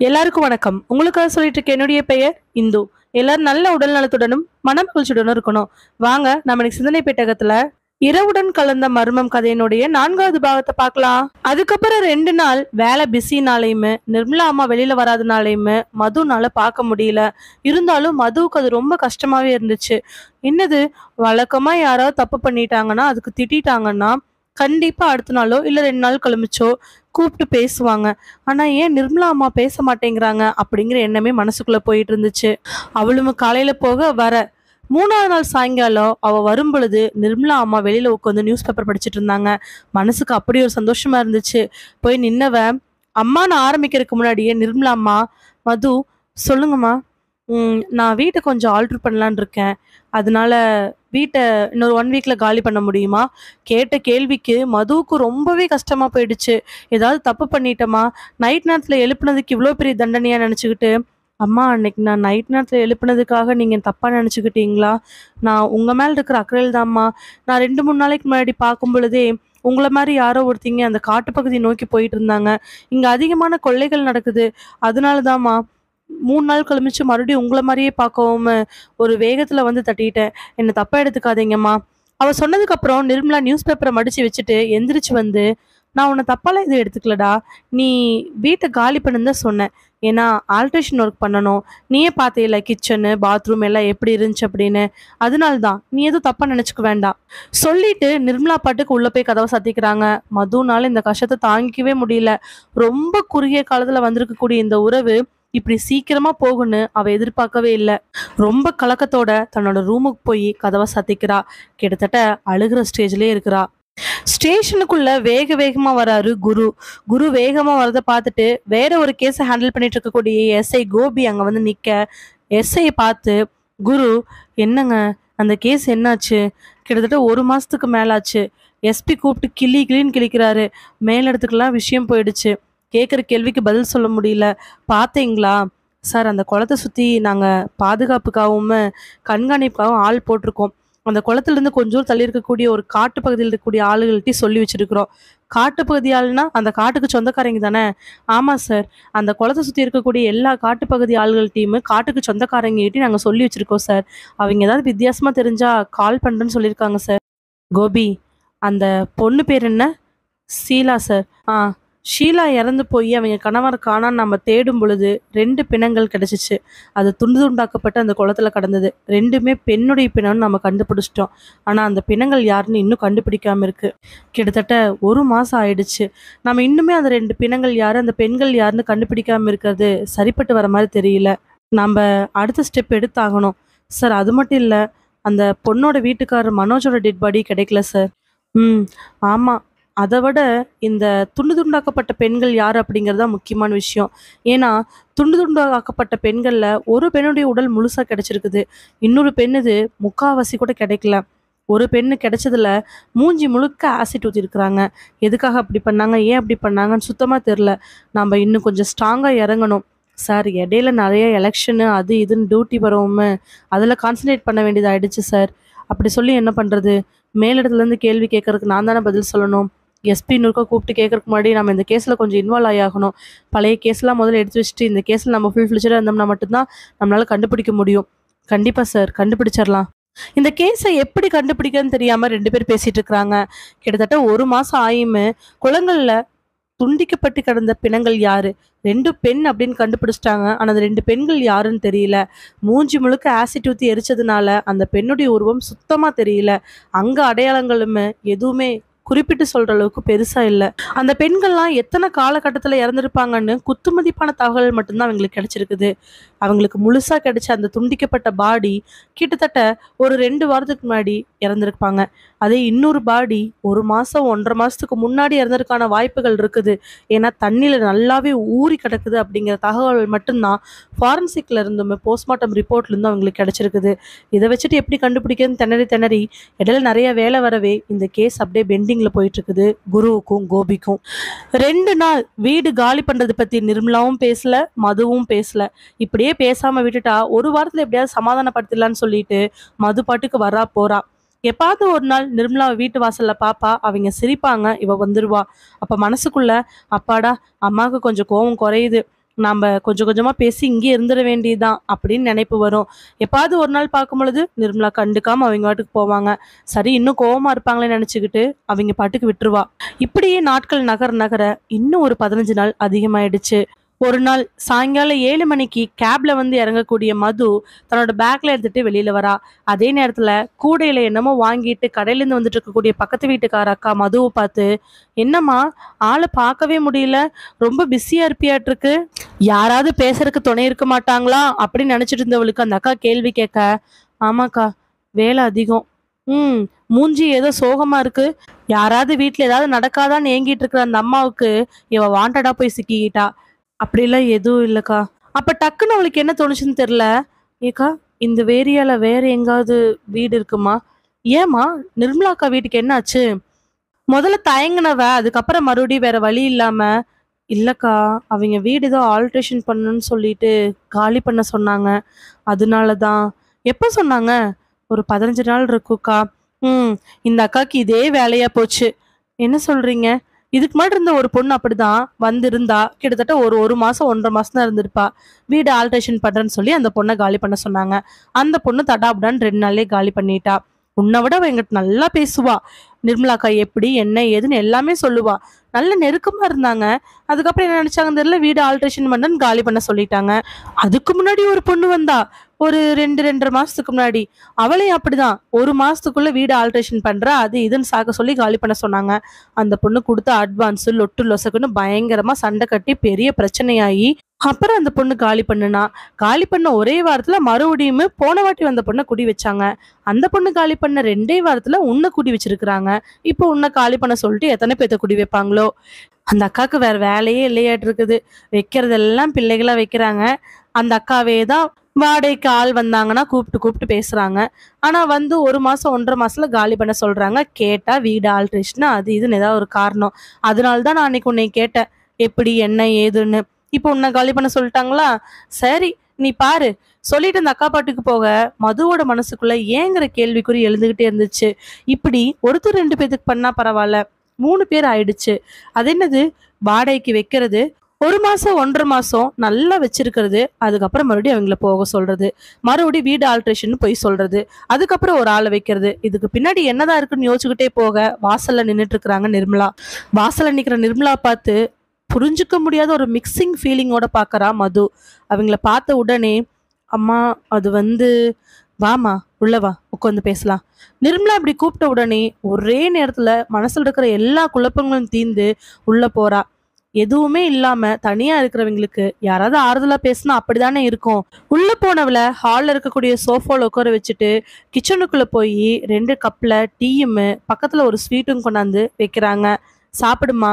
எல்லாருக்கும் வணக்கம். உங்களுக்காக சொல்லிட்டு இருக்க என்னுடைய பெயர் இந்து. எல்லாரும் நல்ல உடல் நலத்துடனும் மனமகிழ்ச்சியுடனும் இருக்கணும். வாங்க நம்ம இன்னைக்கு சிந்தனை பெட்டகத்துல இரவுடன் கலந்த மர்மம் கதையினுடைய 4வது பாகத்தை பார்க்கலாம். அதுக்கப்புறம் 2 நாள் வேலை பிஸினாலையுமே நிர்மலா அம்மா வெளியில வராதனாலையுமே மதுனால பார்க்க முடியல. இருந்தாலும் மதுவுக்கு அது ரொம்ப கஷ்டமாவே இருந்துச்சு. என்னது, வழக்கமா யாராவது தப்பு பண்ணிட்டாங்கன்னா அதுக்கு திட்டிட்டாங்கன்னா கண்டிப்பா அடுத்த நாளோ இல்ல 2 நாள் கழிச்சோ கூப்பிட்டு பேசுவாங்க. ஆனா ஏன் நிர்மலா அம்மா பேச மாட்டேங்கிறாங்க அப்படிங்கிற எண்ணமே மனசுக்குள்ள போயிட்டு இருந்துச்சு. அவளும் காலையில போக வர 3வது நாள் சாயங்காலம் அவ வரும் பொழுது நிர்மலா அம்மா வெளியில உட்காந்து நியூஸ் பேப்பர் படிச்சுட்டு இருந்தாங்க. மனசுக்கு அப்படி ஒரு சந்தோஷமா இருந்துச்சு. போய் நின்னவ அம்மான்னு ஆரம்பிக்கிறதுக்கு முன்னாடியே நிர்மலா அம்மா, மது, சொல்லுங்கம்மா. நான் வீட்டை கொஞ்சம் ஆல்டர் பண்ணலான்னு இருக்கேன். அதனால வீட்டை இன்னொரு 1 வீக்ல காலி பண்ண முடியுமா? கேட்ட கேள்விக்கு மதுவுக்கு ரொம்பவே கஷ்டமா போயிடுச்சு. ஏதாவது தப்பு பண்ணிட்டோமா? நைட் நேரத்துல எழுப்புனதுக்கு இவ்வளோ பெரிய தண்டனையா நினச்சிக்கிட்டு, அம்மா அன்னைக்கு நான் நைட் நேரத்துல எழுப்புனதுக்காக நீங்க தப்பா நினச்சிக்கிட்டீங்களா? நான் உங்க மேல இருக்கிற அக்கறையில் தான்மா. நான் 2-3 நாளைக்கு முன்னாடி பார்க்கும் பொழுதே உங்களை மாதிரி யாரோ ஒருத்தங்க அந்த காட்டுப்பகுதி நோக்கி போயிட்டு இருந்தாங்க. இங்க அதிகமான கொள்ளைகள் நடக்குது. அதனால தான்மா 3 நாள் கழிச்சு மறுபடியும் உங்கள மாரியே பார்க்கவும் ஒரு வேகத்துல வந்து தட்டிட்டேன். என்ன தப்பா எடுத்துக்காதீங்கம்மா. அவ சொன்னதுக்கு அப்புறம் நிர்மலா நியூஸ் பேப்பரை மடிச்சு வச்சுட்டு எந்திரிச்சு வந்து, நான் உன்னை தப்பாலாம் எதுவும் எடுத்துக்கலடா. நீ வீட்டை காலி பண்ணுன்னு தான் சொன்னேன். ஏன்னா ஆல்ட்ரேஷன் ஒர்க் பண்ணணும். நீயே பார்த்தேல கிச்சனு பாத்ரூம் எல்லாம் எப்படி இருந்துச்சு அப்படின்னு. அதனால தான் நீ எதுவும் தப்பா நினைச்சுக்க வேண்டாம் சொல்லிட்டு நிர்மலா பாட்டுக்கு உள்ள போய் கதவை சாத்திக்கிறாங்க. மதுனால இந்த கஷ்டத்தை தாங்கிக்கவே முடியல. ரொம்ப குறுகிய காலத்துல வந்திருக்கக்கூடிய இந்த உறவு இப்படி சீக்கிரமா போகும்னு அவ எதிர்பார்க்கவே இல்லை. ரொம்ப கலக்கத்தோட தன்னோட ரூமுக்கு போய் கதவை சாத்திக்கிறா. கிட்டத்தட்ட அழுகிற ஸ்டேஜ்லயே இருக்கிறா. ஸ்டேஷனுக்குள்ள வேக வேகமா வராரு குரு. குரு வேகமா வரதை பார்த்துட்டு வேற ஒரு கேஸை ஹேண்டில் பண்ணிட்டு இருக்கக்கூடிய எஸ்ஐ கோபி அங்க வந்து நிக்க, எஸ்ஐயை பார்த்து, குரு, என்னங்க அந்த கேஸ் என்னாச்சு? கிட்டத்தட்ட 1 மாசத்துக்கு மேலாச்சு. எஸ்பி கூப்பிட்டு கிளின்னு கிழிக்கிறாரு. மேலிடத்துக்கெல்லாம் விஷயம் போயிடுச்சு. கேட்குற கேள்விக்கு பதில் சொல்ல முடியல. பார்த்தீங்களா சார்? அந்த குளத்தை சுற்றி நாங்கள் பாதுகாப்புக்காகவும் கண்காணிப்புக்காகவும் ஆள் போட்டிருக்கோம். அந்த குளத்துலேருந்து கொஞ்சம் தள்ளி இருக்கக்கூடிய ஒரு காட்டு பகுதியில் இருக்கக்கூடிய ஆளுகள்கிட்டையும் சொல்லி வச்சிருக்கிறோம். காட்டுப்பகுதி ஆளுனா அந்த காட்டுக்கு சொந்தக்காரங்க தானே? ஆமாம் சார். அந்த குளத்தை சுற்றி இருக்கக்கூடிய எல்லா காட்டுப்பகுதி ஆளுகள்கிட்டையுமே காட்டுக்கு சொந்தக்காரங்ககிட்டையும் நாங்கள் சொல்லி வச்சிருக்கோம் சார். அவங்க ஏதாவது வித்தியாசமாக தெரிஞ்சா கால் பண்ணுறேன்னு சொல்லியிருக்காங்க சார். கோபி, அந்த பொண்ணு பேர் என்ன? ஷீலா சார். ஆ, ஷீலா இறந்து போய் அவங்க கணவர் காணான்னு நம்ம தேடும் பொழுது 2 பிணங்கள் கிடைச்சிச்சு. அது துண்டு துண்டாக்கப்பட்டு அந்த குளத்துல கடந்தது. 2மே பெண்ணுடைய பிணம்னு நம்ம கண்டுபிடிச்சிட்டோம். ஆனா அந்த பிணங்கள் யாருன்னு இன்னும் கண்டுபிடிக்காம இருக்கு. கிட்டத்தட்ட 1 மாசம் ஆயிடுச்சு. நம்ம இன்னுமே அந்த 2 பிணங்கள் யாரு, அந்த பெண்கள் யாருன்னு கண்டுபிடிக்காம இருக்கிறது சரிப்பட்டு வர மாதிரி தெரியல. நம்ம அடுத்த ஸ்டெப் எடுத்தாகணும் சார். அது மட்டும் இல்ல, அந்த பொண்ணோட வீட்டுக்காரர் மனோஜோட டெட் பாடி கிடைக்கல சார். ம், ஆமா. அதை விட இந்த துண்டு துண்டாக்கப்பட்ட பெண்கள் யார் அப்படிங்கிறது தான் முக்கியமான விஷயம். ஏன்னா துண்டு துண்டாக்கப்பட்ட பெண்கள்ல ஒரு பெண்ணுடைய உடல் முழுசா கிடைச்சிருக்குது. இன்னொரு பெண்ணுது முக்காவாசி கூட கிடைக்கல. ஒரு பெண்ணு கிடைச்சதுல மூஞ்சி முழுக்க ஆசிட் ஊற்றிருக்கிறாங்க. எதுக்காக அப்படி பண்ணாங்க, ஏன் அப்படி பண்ணாங்கன்னு சுத்தமா தெரில. நம்ம இன்னும் கொஞ்சம் ஸ்ட்ராங்கா இறங்கணும் சார். இடையில நிறைய எலெக்ஷனு அது இதுன்னு டியூட்டி வரவும் அதில் கான்சன்ட்ரேட் பண்ண வேண்டியதாயிடுச்சு சார். அப்படி சொல்லி என்ன பண்ணுறது? மேலிடத்துலேருந்து கேள்வி கேட்கறதுக்கு நான் தானே பதில் சொல்லணும். எஸ்பி நூறுக்கா கூப்பிட்டு கேட்கறதுக்கு முன்னாடி நம்ம இந்த கேஸில் கொஞ்சம் இன்வால்வ் ஆகணும். பழைய கேஸ்லாம் முதல்ல எடுத்து வச்சுட்டு இந்த கேஸில் நம்ம ஃபுல் ஃபிளிச்சராக இருந்தோம்னா மட்டும்தான் நம்மளால கண்டுபிடிக்க முடியும். கண்டிப்பாக சார், கண்டுபிடிச்சிடலாம். இந்த கேஸை எப்படி கண்டுபிடிக்கன்னு தெரியாமல் 2 பேர் பேசிட்டு இருக்கிறாங்க. கிட்டத்தட்ட 1 மாதம் ஆயுமே குளங்கள்ல துண்டிக்கப்பட்டு கிடந்த பிணங்கள் யாரு? 2 பெண் அப்படின்னு கண்டுபிடிச்சிட்டாங்க. ஆனால் அந்த 2 பெண்கள் யாருன்னு தெரியல. மூஞ்சி முழுக்க ஆசிட் ஊற்றி எரிச்சதுனால அந்த பெண்ணுடைய உருவம் சுத்தமாக தெரியல. அங்கே அடையாளங்களுமே எதுவுமே குறிப்பிட்டு சொல்ற அளவுக்கு பெருசா இல்லை. அந்த பெண்கள்லாம் எத்தனை காலகட்டத்தில் இறந்துருப்பாங்கன்னு குத்துமதிப்பான தகவல் மட்டும்தான் அவங்களுக்கு கிடைச்சிருக்குது. அவங்களுக்கு முழுசா கிடைச்ச அந்த துண்டிக்கப்பட்ட பாடி கிட்டத்தட்ட ஒரு 2 வாரத்துக்கு முன்னாடி இறந்துருப்பாங்க. அதே இன்னொரு பாடி 1 மாசம் 1.5 மாசத்துக்கு முன்னாடி இறந்ததுக்கான வாய்ப்புகள் இருக்குது. ஏன்னா தண்ணியில நல்லாவே ஊறி கிடக்குது அப்படிங்கிற தகவல் மட்டும்தான் ஃபாரன்சிக்ல இருந்துமே போஸ்ட்மார்ட்டம் ரிப்போர்ட்ல இருந்து அவங்களுக்கு கிடைச்சிருக்குது. இதை வச்சுட்டு எப்படி கண்டுபிடிக்கிறதுன்னு திணறி இடையில நிறைய வேலை வரவே இந்த கேஸ் அப்படியே பெண்டிங்ல போயிட்டு இருக்குது. குருவுக்கும் கோபிக்கும் 2 நாள் வீடு காலி பண்றது பத்தி நிர்மலாவும் பேசல, மதுவும் பேசல. இப்படியே பேசாம விட்டுட்டா 1 வாரத்துல எப்படியாவது சமாதானப்படுத்திடலான்னு சொல்லிட்டு மது பாட்டுக்கு வரா போறா. எப்பாவது ஒரு நாள் நிர்மலா வீட்டு வாசல்ல பாப்பா. அவங்க சிரிப்பாங்க, இவ வந்துருவா. அப்ப மனசுக்குள்ள, அப்பாடா, அம்மாவுக்கு கொஞ்சம் கோவம் குறையுது. நாம கொஞ்சம் கொஞ்சமா பேசி இங்கே இருந்துட வேண்டியதுதான் அப்படின்னு நினைப்பு வரும். எப்பாவது ஒரு நாள் பார்க்கும் பொழுது நிர்மலா கண்டுக்காம அவங்க பாட்டுக்கு போவாங்க. சரி இன்னும் கோவமா இருப்பாங்களேன்னு நினைச்சுக்கிட்டு அவங்க பாட்டுக்கு விட்டுருவா. இப்படியே நாட்கள் நகர நகர இன்னும் ஒரு 15 நாள் அதிகமாயிடுச்சு. ஒரு நாள் சாயங்காலம் 7 மணிக்கு கேப்ல வந்து இறங்கக்கூடிய மது தன்னோட பேக்ல எடுத்துட்டு வெளியில வரா. அதே நேரத்துல கூடையில என்னமோ வாங்கிட்டு கடையில இருந்து வந்துட்டு இருக்கக்கூடிய பக்கத்து வீட்டுக்கார அக்கா மதுவை பார்த்து, என்னம்மா ஆளை பார்க்கவே முடியல, ரொம்ப பிஸியா இருப்பியாட்டு இருக்கு, யாராவது பேசுறதுக்கு துணை இருக்க மாட்டாங்களா அப்படின்னு நினைச்சிட்டு இருந்தவளுக்கு அந்த அக்கா கேள்வி கேட்க, ஆமாக்கா வேலை அதிகம். ம் மூஞ்சி ஏதோ சோகமா இருக்கு, யாராவது வீட்ல ஏதாவது நடக்காதான்னு ஏங்கிட்டு இருக்கிற அந்த அம்மாவுக்கு இவ வாண்டடா போய் சிக்கிக்கிட்டா. அப்படிலாம் எதுவும் இல்லக்கா. அப்ப டக்குன்னு அவளுக்கு என்ன தோணுச்சுன்னு தெரியல. ஏக்கா இந்த ஏரியால வேற எங்காவது வீடு இருக்குமா? ஏம்மா நிர்மலா அக்கா வீட்டுக்கு என்ன ஆச்சு? முதல்ல தயங்குனவ அதுக்கப்புறம் மறுபடியும் வேற வழி இல்லாம, இல்லக்கா அவங்க வீடு ஏதோ ஆல்ட்ரேஷன் பண்ணணும்னு சொல்லிட்டு காலி பண்ண சொன்னாங்க. அதனால தான். எப்ப சொன்னாங்க? ஒரு 15 நாள் இருக்குக்கா. ம் இந்த அக்காக்கு இதே வேலையா போச்சு. என்ன சொல்றீங்க? இதுக்கு முன்னாடி இருந்த ஒரு பொண்ணு அப்படிதான் வந்திருந்தா. கிட்டத்தட்ட ஒரு 1 மாசம் 1.5 மாசம் தான் இருந்திருப்பா. வீடு ஆல்ட்ரேஷன் பண்றேன்னு சொல்லி அந்த பொண்ணை காலி பண்ண சொன்னாங்க. அந்த பொண்ணு தடாபுடான்னு 2 நாள்லயே காலி பண்ணிட்டா. உன்னை விட அவ எங்கிட்ட நல்லா பேசுவா. நிர்மலா அக்கா எப்படி என்ன ஏதுன்னு எல்லாமே சொல்லுவா. நல்ல நெருக்கமா இருந்தாங்க. அதுக்கப்புறம் என்ன நினைச்சாங்கன்னு தெரியல, வீடு ஆல்ட்ரேஷன் பண்ணன்னு காலி பண்ண சொல்லிட்டாங்க. அதுக்கு முன்னாடி ஒரு பொண்ணு வந்தா. ஒரு 2 மாசத்துக்கு முன்னாடி அவளையும் அப்படிதான் 1 மாசத்துக்குள்ள வீடு ஆல்ட்ரேஷன் பண்றா அது இதுன்னு சாக்க சொல்லி காலி பண்ண சொன்னாங்க. அந்த பொண்ணு கொடுத்த அட்வான்ஸ் லொட்டு லொசக்குன்னு பயங்கரமா சண்டை கட்டி பெரிய பிரச்சனையாகி அப்புறம் அந்த பொண்ணு காலி பண்ணுனா. காலி பண்ண ஒரே வாரத்துல மறுபடியும் போன வாட்டி வந்த பொண்ணை குடி வச்சாங்க. அந்த பொண்ணு காலி பண்ண 2 வாரத்துல உன்னை குடி வச்சிருக்கிறாங்க. இப்போ உன்னை காலி பண்ண சொல்லிட்டு எத்தனை பேத்த குடி வைப்பாங்களோ. அந்த அக்காவுக்கு வேற வேலையே இல்லையாட்டு இருக்குது. வைக்கிறதெல்லாம் பிள்ளைகளா வைக்கிறாங்க. அந்த அக்காவே தான் வாடகைக்கு ஆள் வந்தாங்கன்னா கூப்பிட்டு கூப்பிட்டு பேசுறாங்க. ஆனா வந்து 1 மாசம் 1.5 மாசத்துல காலி பண்ண சொல்றாங்க. கேட்டா வீடு ஆல்ட்ரேஷன் அது இதுன்னு ஏதாவது ஒரு காரணம். அதனாலதான் நான் அன்னைக்கு உன்னை கேட்டேன், எப்படி என்ன ஏதுன்னு. இப்போ உன்னை காலி பண்ண சொல்லிட்டாங்களா? சரி நீ பாரு. சொல்லிட்டு அந்த அக்கா பாட்டுக்கு போக மதுவோட மனசுக்குள்ள ஏங்கிற கேள்விக்குறி எழுந்துகிட்டே இருந்துச்சு. இப்படி ஒருத்தர் 2 பேத்துக்கு பண்ணா பரவாயில்ல, 3 பேர் ஆயிடுச்சு. அது என்னது, வாடகைக்கு வைக்கிறது, 1 மாசம் 1.5 மாசம் நல்லா வச்சிருக்கிறது, அதுக்கப்புறம் மறுபடியும் அவங்கள போக சொல்றது, மறுபடியும் வீடு ஆல்ட்ரேஷன் போய் சொல்றது, அதுக்கப்புறம் ஒரு ஆளை வைக்கிறது. இதுக்கு பின்னாடி என்னதான் இருக்குன்னு யோசிச்சுக்கிட்டே போக வாசல்ல நின்றுட்டு இருக்கிறாங்க நிர்மலா. வாசல்ல நிக்கிற நிர்மலா பார்த்து புரிஞ்சுக்க முடியாத ஒரு மிக்சிங் ஃபீலிங்கோட பாக்குறா மது. அவங்கள பார்த்த உடனே, அம்மா அது வந்து, வாமா உள்ள வா உட்காந்து பேசலாம். நிர்மலா இப்படி கூப்பிட்ட உடனே ஒரே நேரத்துல மனசுல இருக்கிற எல்லா குழப்பங்களும் தீர்ந்து உள்ள போறா. எதுவுமே இல்லாம தனியா இருக்கிறவங்களுக்கு யாராவது ஆறுதலா பேசினா அப்படிதானே இருக்கும். உள்ள போனவள ஹால்ல இருக்கக்கூடிய சோஃபால உட்கார வச்சுட்டு கிச்சனுக்குள்ள போய் 2 கப்ல டீயும் பக்கத்துல ஒரு ஸ்வீட்டும் கொண்டாந்து வைக்கிறாங்க. சாப்பிடுமா.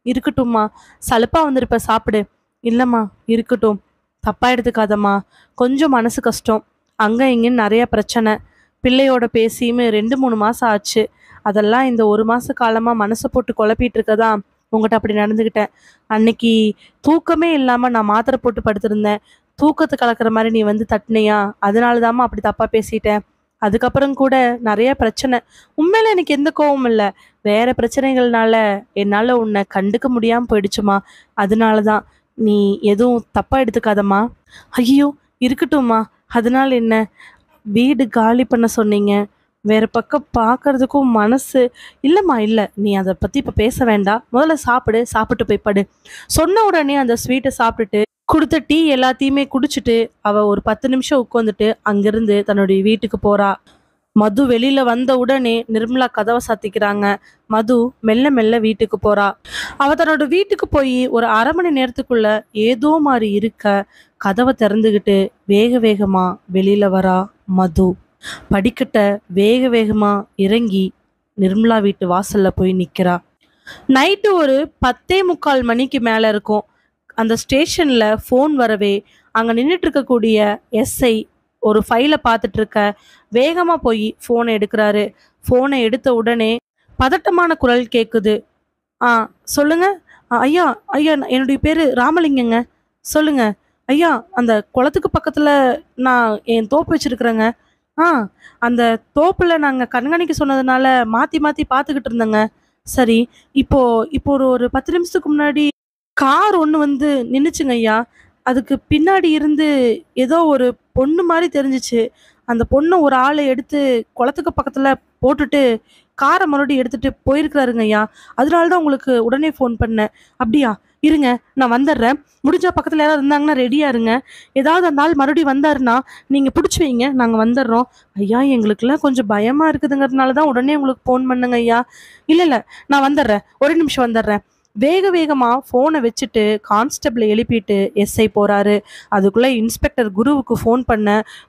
இருக்கட்டும்மா. சலுப்பா வந்திருப்ப சாப்பிடு. இல்லம்மா இருக்கட்டும். தப்பா எடுத்துக்காதம்மா. கொஞ்சம் மனசு கஷ்டம். அங்க இங்கன்னு நிறைய பிரச்சனை. பிள்ளையோட பேசியுமே 2-3 மாசம் ஆச்சு. அதெல்லாம் இந்த 1 மாச காலமா மனசை போட்டு குழப்பிட்டு இருக்கதா உங்ககிட்ட அப்படி நடந்துக்கிட்டேன். அன்னைக்கு தூக்கமே இல்லாம நான் மாத்திரை போட்டு படுத்திருந்தேன். தூக்கத்தை கலக்கிற மாதிரி நீ வந்து தட்டினியா, அதனாலதாம்மா அப்படி தப்பா பேசிட்டேன். அதுக்கப்புறம் கூட நிறைய பிரச்சனை. உண்மையில எனக்கு எந்த கோவமும் இல்லை. வேற பிரச்சனைகள்னால என்னால உன்னை கண்டுக்க முடியாம போயிடுச்சுமா. அதனாலதான். நீ எதுவும் தப்பா எடுத்துக்காதம்மா. ஐயோ இருக்கட்டும்மா. அதனால என்ன? வீடு காலி பண்ண சொன்னீங்க. வேற பக்கம் பார்க்கறதுக்கும் மனசு இல்லைம்மா. இல்லை நீ அதை பற்றி இப்போ பேச வேண்டாம். முதல்ல சாப்பிடு, சாப்பிட்டு போய் படு. சொன்ன உடனே அந்த ஸ்வீட்டை சாப்பிட்டுட்டு கொடுத்த டீ எல்லாத்தையுமே குடிச்சிட்டு அவ ஒரு 10 நிமிஷம் உட்காந்துட்டு அங்கிருந்து தன்னுடைய வீட்டுக்கு போறா. மது வெளியில வந்த உடனே நிர்மலா கதவை சாத்திக்கிறாங்க. மது மெல்ல மெல்ல வீட்டுக்கு போறா. அவ தன்னோட வீட்டுக்கு போய் ஒரு 1/2 மணி நேரத்துக்குள்ள ஏதோ மாதிரி இருக்க கதவை திறந்துகிட்டு வேக வேகமா வெளியில வரா மது. படிக்கட்ட வேக வேகமா இறங்கி நிர்மலா வீட்டு வாசல்ல போய் நிக்கிறா. நைட்டு ஒரு 10:45 மணிக்கு மேல இருக்கும். அந்த ஸ்டேஷன்ல ஃபோன் வரவே அங்க நின்றுட்டு இருக்கக்கூடிய எஸ்ஐ ஒரு ஃபைலை பார்த்துட்டு இருக்க வேகமா போய் ஃபோனை எடுக்கிறாரு. ஃபோனை எடுத்த உடனே பதட்டமான குரல் கேட்குது. ஆ சொல்லுங்க. ஐயா ஐயா என்னுடைய பேரு ராமலிங்கங்க. சொல்லுங்க. ஐயா அந்த குளத்துக்கு பக்கத்துல நான் என் தோப்பு வச்சிருக்கிறேங்க. ஆ அந்த தோப்புல நாங்க கண்காணிக்க சொன்னதுனால மாத்தி மாத்தி பார்த்துக்கிட்டு இருந்தேங்க. சரி. இப்போ இப்போ ஒரு ஒரு 10 நிமிஷத்துக்கு முன்னாடி கார் ஒன்று வந்து நின்னுச்சுங்க ஐயா. அதுக்கு பின்னாடி இருந்து ஏதோ ஒரு பொண்ணு மாரி தெரிஞ்சுச்சு. அந்த பொண்ண ஒரு ஆளு எடுத்து குளத்துக்கு பக்கத்துல போட்டுட்டு, கார மறுபடியும் எடுத்துட்டு போயிருக்கிறாருங்கய்யா. அதனால தான் உங்களுக்கு உடனே ஃபோன் பண்ணேன். "அப்படியா? இருங்க, நான் வந்துர்றேன். முடிஞ்சா பக்கத்துல யாராவது இருந்தாங்கன்னா ரெடியா இருங்க. ஏதாவது அந்த ஆள் மறுபடியும் வந்தாருன்னா, நீங்க புடிச்சு வைங்க. நாங்க வந்துர்றோம்." "ஐயா, எங்களுக்கெல்லாம் கொஞ்சம் பயமா இருக்குதுங்கிறதுனால தான் உடனே உங்களுக்கு ஃபோன் பண்ணேங்க ஐயா." "இல்ல, இல்ல, நான் வந்துர்றேன். ஒரு நிமிஷம் வந்துர்றேன்." வேக வேகமா ஃபோன வச்சுட்டு கான்ஸ்டபிள எழுப்பிட்டு எஸ்ஐ போறாரு. அதுக்குள்ள இன்ஸ்பெக்டர் குருவுக்கு ஃபோன் பண்ண,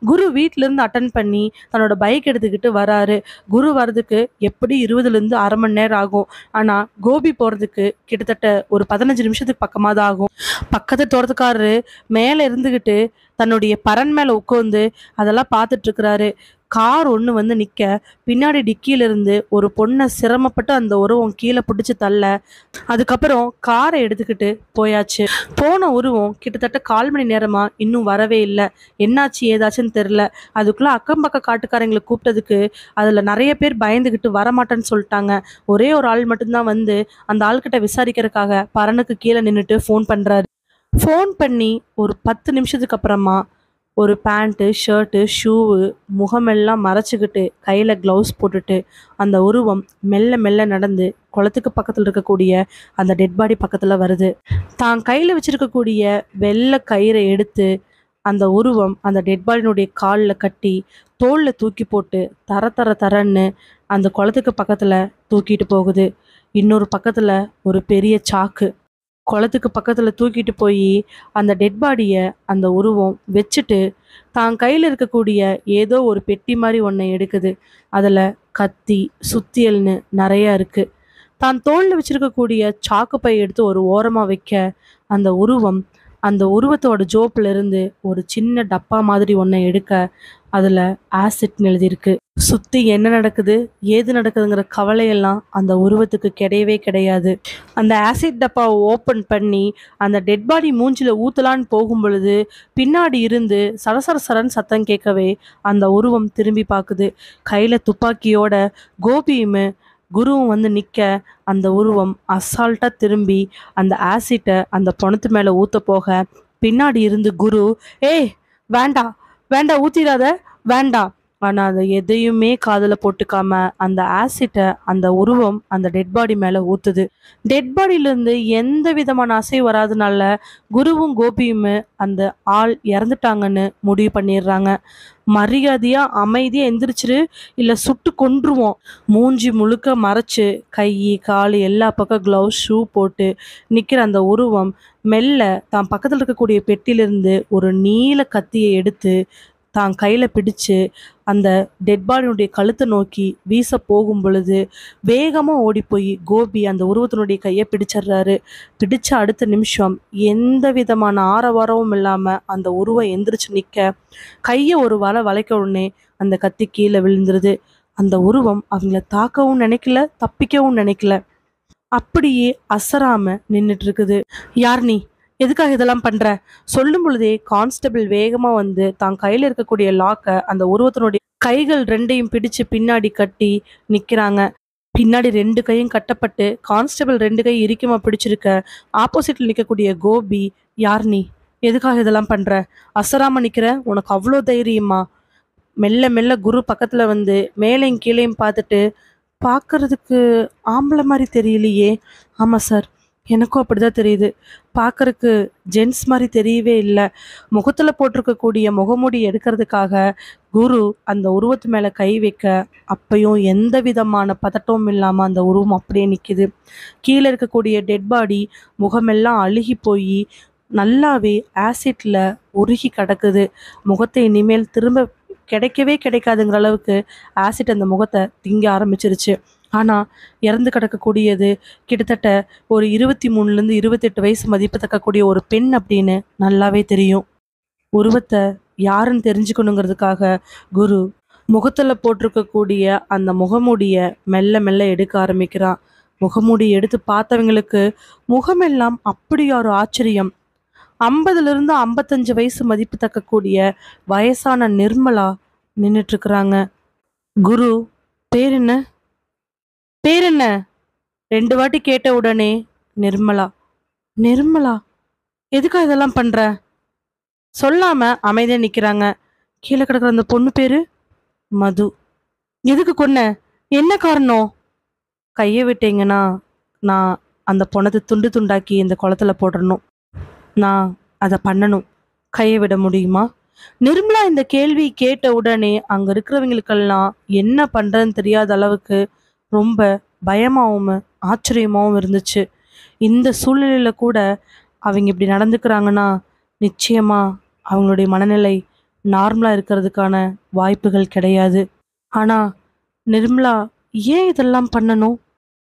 குரு வீட்ல இருந்து அட்டெண்ட் பண்ணி தன்னோட பைக் எடுத்துக்கிட்டு வராரு. குரு வரதுக்கு எப்படி 20லேருந்து 1/2 மணி நேரம் ஆகும். ஆனா கோபி போறதுக்கு கிட்டத்தட்ட ஒரு 15 நிமிஷத்துக்கு பக்கமா தான் ஆகும். பக்கத்து தோட்டத்துக்காரரு மேல இருந்துகிட்டு தன்னுடைய பரண் மேல உட்காந்து அதெல்லாம் பார்த்துட்டு இருக்கிறாரு. கார் ஒண்ணு வந்து நிக்க, பின்னாடி டிக்கில இருந்து ஒரு பொண்ண சிரமப்பட்டு அந்த உருவம் கீழ புடிச்சு தள்ள, அதுக்கப்புறம் கார எடுத்துக்கிட்டு போயாச்சு. போன உருவம் கிட்டத்தட்ட 1/4 மணி நேரமா இன்னும் வரவே இல்ல. என்னாச்சு ஏதாச்சுன்னு தெரியல. அதுக்குள்ள அக்கம் பக்கம் காட்டுக்காரங்கள கூப்பிட்டதுக்கு, அதுல நெறைய பேர் பயந்துகிட்டு வரமாட்டேன்னு சொல்ட்டாங்க. ஒரே ஒரு ஆள் மட்டும் தான் வந்து அந்த ஆள்கிட்ட விசாரிக்கிறதுக்காக பரனுக்கு கீழ நின்னுட்டு ஃபோன் பண்றாரு. ஃபோன் பண்ணி ஒரு 10 நிமிஷத்துக்கு அப்புறமா ஒரு பேண்ட்டு, ஷர்ட்டு, ஷூவு, முகமெல்லாம் மறைச்சுக்கிட்டு, கையில க்ளவுஸ் போட்டுட்டு, அந்த உருவம் மெல்ல மெல்ல நடந்து குளத்துக்கு பக்கத்துல இருக்கக்கூடிய அந்த டெட் பாடி பக்கத்துல வருது. தான் கையில வச்சிருக்கக்கூடிய வெள்ளை கயிற எடுத்து, அந்த உருவம் அந்த டெட் பாடியினுடைய கால்ல கட்டி, தோள்ல தூக்கி போட்டு, தர தர தரன்னு அந்த குளத்துக்கு பக்கத்துல தூக்கிட்டு போகுது. இன்னொரு பக்கத்துல ஒரு பெரிய சாக்கு. குளத்துக்கு பக்கத்துல தூக்கிட்டு போயி, அந்த டெட் பாடிய அந்த உருவம் வச்சுட்டு, தான் கையில இருக்கக்கூடிய ஏதோ ஒரு பெட்டி மாரி ஒண்ண எடுக்குது. அதுல கத்தி, சுத்தியல்னு நெறைய இருக்கு. தான் தோள்ல வச்சிருக்கக்கூடிய சாக்கு பை எடுத்து ஒரு ஓரமா வைக்க, அந்த உருவம் அந்த உருவத்தோட ஜோப்ல இருந்து ஒரு சின்ன டப்பா மாதிரி ஒண்ண எடுக்க, அதுல ஆசிட்ன்னு எழுதியிருக்கு. சுத்தி என்ன நடக்குது, ஏது நடக்குதுங்கிற கவலையெல்லாம் அந்த உருவத்துக்கு கிடையவே கிடையாது. அந்த ஆசிட் டப்பாவ ஓப்பன் பண்ணி, அந்த டெட் பாடி மூஞ்சில ஊத்தலான்னு போகும் பொழுது, பின்னாடி இருந்து சரசர சரன்னு சத்தம் கேட்கவே, அந்த உருவம் திரும்பி பாக்குது. கையில துப்பாக்கியோட கோபியும் குருவும் வந்து நிக்க, அந்த உருவம் அசால்ட்டா திரும்பி அந்த ஆசிட்ட அந்த பொணத்து மேல ஊத்த போக, பின்னாடி இருந்து குரு, "ஏய், வேண்டாம், வேண்டாம், ஊத்திராத, வேண்டாம்." ஆனா அத எதையுமே காதுல போட்டுக்காம அந்த ஆசிட்ட அந்த உருவம் அந்த டெட் பாடி மேல ஊத்துது. டெட் பாடியில இருந்து எந்த விதமான அசைவு வராதனால குருவும் கோபியும் அந்த ஆள் இறந்துட்டாங்கன்னு முடிவு பண்ணிடுறாங்க. மரியாதையா அமைதியா எந்திரிச்சிரு, இல்ல சுட்டு கொன்றுவோம். மூஞ்சி முழுக்க மறைச்சு கை, கால் எல்லா பக்கம் கிளவுஸ், ஷூ போட்டு நிக்கிற அந்த உருவம் மெல்ல தான் பக்கத்துல இருக்கக்கூடிய பெட்டியிலிருந்து ஒரு நீல கத்தியை எடுத்து தான் கையில பிடிச்சு அந்த டெட் பாடியினுடைய கழுத்த நோக்கி வீச போகும் பொழுது, வேகமா ஓடி போய் கோபி அந்த உருவத்தினுடைய கைய பிடிச்சிடுறாரு. பிடிச்ச அடுத்த நிமிஷம் எந்த விதமான ஆரவாரமும் இல்லாம அந்த உருவம் எந்திரிச்சு நிக்க, கைய ஒரு வளைக்க உடனே அந்த கத்தி கீழ விழுந்துருது. அந்த உருவம் அவங்கள தாக்கவும் நினைக்கல, தப்பிக்கவும் நினைக்கல. அப்படியே அசராம நின்னுட்டு இருக்குது. "யார் நீ? எதுக்காக இதெல்லாம் பண்ற?" சொல்லும் பொழுதே கான்ஸ்டபிள் வேகமா வந்து தான் கையில இருக்கக்கூடிய லாக்க அந்த உருவத்தினுடைய கைகள் 2யும் பிடிச்சு பின்னாடி கட்டி நிக்கிறாங்க. பின்னாடி 2 கையும் கட்டப்பட்டு கான்ஸ்டபிள் 2 கை இறுக்கமா பிடிச்சிருக்க. ஆப்போசிட்ல நிக்கக்கூடிய கோபி, "யார் நீ? எதுக்காக இதெல்லாம் பண்ற? அசராம நிக்கிற? உனக்கு அவ்ளோ தைரியமா?" மெல்ல மெல்ல குரு பக்கத்துல வந்து மேலேயும் கீழேயும் பார்த்துட்டு, "பார்க்கறதுக்கு ஆம்பள மாரி தெரியலையே." "ஆமா சார், எனக்கும் அப்படிதான் தெரியுது. பார்க்கறக்கு ஜென்ஸ் மாரி தெரியவே இல்ல." முகத்துல போட்டிருக்கக்கூடிய முகமூடி எடுக்கிறதுக்காக குரு அந்த உருவத்து மேல கை வைக்க, அப்பயும் எந்த விதமான பதட்டமும் இல்லாம அந்த உருவம் அப்படியே நிக்குது. கீழ இருக்கக்கூடிய டெட் பாடி முகமெல்லாம் அழுகி போயி, நல்லாவே ஆசிட்ல உருகி கிடக்குது. முகத்தை இனிமேல் திரும்ப கிடைக்கவே கிடைக்காதுங்கிற அளவுக்கு ஆசிட் அந்த முகத்தை திங்க ஆரம்பிச்சிருச்சு. ஆனா இறந்து கிடக்கக்கூடியது கிட்டத்தட்ட ஒரு 23லேருந்து 28 வயசு மதிப்புத்தக்கக்கூடிய ஒரு பெண் அப்படின்னு நல்லாவே தெரியும். உருவத்தை யாருன்னு தெரிஞ்சுக்கணுங்கிறதுக்காக குரு முகத்துல போட்டிருக்கக்கூடிய அந்த முகமூடிய மெல்ல மெல்ல எடுக்க ஆரம்பிக்கிறான். முகமூடி எடுத்து பார்த்தவங்களுக்கு முகமெல்லாம் அப்படி ஒரு ஆச்சரியம். 50லேருந்து 55 வயசு மதிப்பு தக்கக்கூடிய வயசான நிர்மலா நின்னுட்டு இருக்கிறாங்க. குரு, "பேர் என்ன? பேர் என்ன?" 2 வாட்டி கேட்ட உடனே நிர்மலா. "நிர்மலா, எதுக்கா இதெல்லாம் பண்ற?" சொல்லாம அமைதியா நிக்கிறாங்க. கீழே கிடக்குற அந்த பொண்ணு பேரு மது. எதுக்கு கொன்ன? என்ன காரணம்? கைய விட்டீங்கன்னா நான் அந்த பொணத்தை துண்டு துண்டாக்கி இந்த குளத்துல போடணும். நான் அதை பண்ணணும். கையை விட முடியுமா? நிர்மலா இந்த கேள்வி கேட்ட உடனே அங்க இருக்கிறவங்களுக்கெல்லாம் என்ன பண்றதுன்னு தெரியாத அளவுக்கு ரொம்ப பயமாவும் ஆச்சரியமாவும் இருந்துச்சு. இந்த சூழ்நிலையில கூட அவங்க இப்படி நடந்துக்கிறாங்கன்னா நிச்சயமா அவங்களுடைய மனநிலை நார்மலா இருக்கிறதுக்கான வாய்ப்புகள் கிடையாது. ஆனா நிர்மலா ஏன் இதெல்லாம் பண்ணணும்?